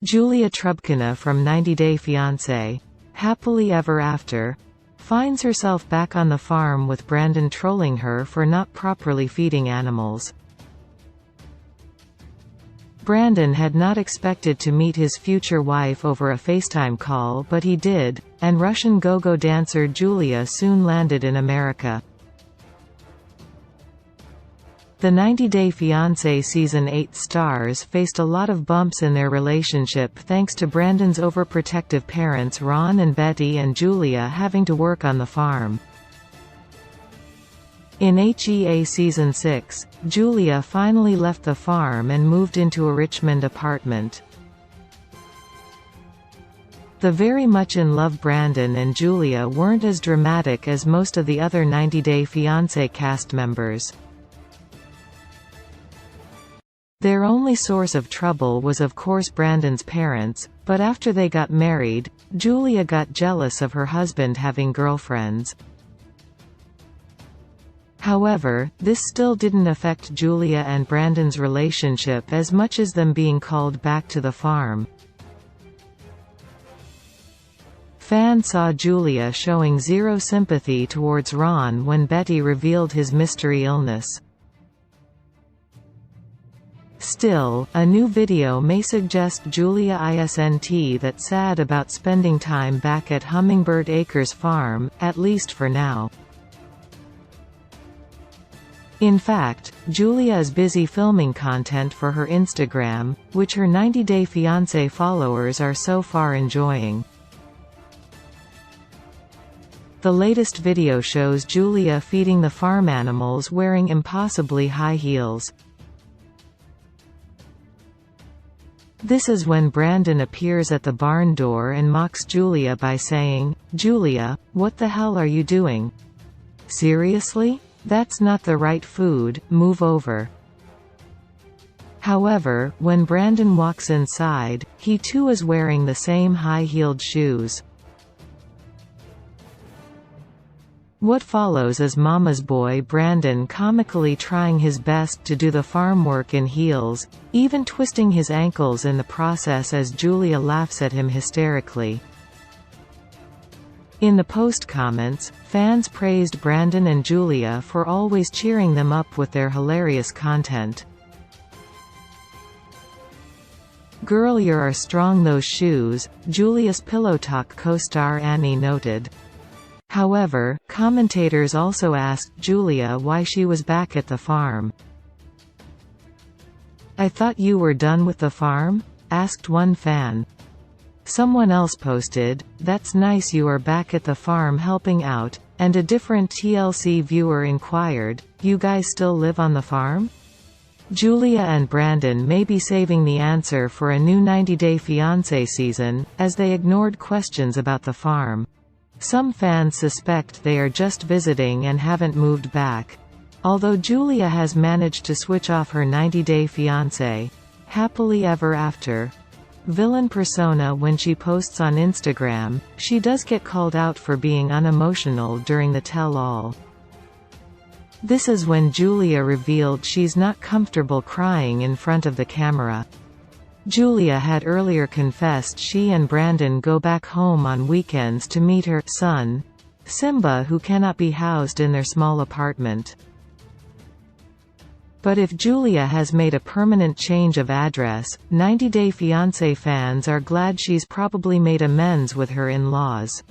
Julia Trubkina from 90 Day Fiancé, Happily Ever After, finds herself back on the farm with Brandon trolling her for not properly feeding animals. Brandon had not expected to meet his future wife over a FaceTime call, but he did, and Russian go-go dancer Julia soon landed in America. The 90 Day Fiancé Season 8 stars faced a lot of bumps in their relationship thanks to Brandon's overprotective parents Ron and Betty and Julia having to work on the farm. In HEA Season 6, Julia finally left the farm and moved into a Richmond apartment. The very much in love Brandon and Julia weren't as dramatic as most of the other 90 Day Fiancé cast members. Their only source of trouble was of course Brandon's parents, but after they got married, Julia got jealous of her husband having girlfriends. However, this still didn't affect Julia and Brandon's relationship as much as them being called back to the farm. Fans saw Julia showing zero sympathy towards Ron when Betty revealed his mystery illness. Still, a new video may suggest Julia isn't that sad about spending time back at Hummingbird Acres farm, at least for now. In fact, Julia is busy filming content for her Instagram, which her 90 Day Fiancé followers are so far enjoying. The latest video shows Julia feeding the farm animals wearing impossibly high heels. This is when Brandon appears at the barn door and mocks Julia by saying, "Julia, what the hell are you doing? Seriously? That's not the right food, move over." However, when Brandon walks inside, he too is wearing the same high-heeled shoes. What follows is Mama's boy Brandon comically trying his best to do the farm work in heels, even twisting his ankles in the process as Julia laughs at him hysterically. In the post comments, fans praised Brandon and Julia for always cheering them up with their hilarious content. "Girl, you're strong those shoes," Julia's Pillow Talk co-star Annie noted. However, commentators also asked Julia why she was back at the farm. "I thought you were done with the farm?" asked one fan. Someone else posted, "That's nice you are back at the farm helping out," and a different TLC viewer inquired, "You guys still live on the farm?" Julia and Brandon may be saving the answer for a new 90 Day Fiancé season, as they ignored questions about the farm. Some fans suspect they are just visiting and haven't moved back. Although Julia has managed to switch off her 90 Day Fiancé, Happily Ever After villain persona when she posts on Instagram, she does get called out for being unemotional during the tell-all. This is when Julia revealed she's not comfortable crying in front of the camera. Julia had earlier confessed she and Brandon go back home on weekends to meet her son, Simba, who cannot be housed in their small apartment. But if Julia has made a permanent change of address, 90 Day Fiancé fans are glad she's probably made amends with her in-laws.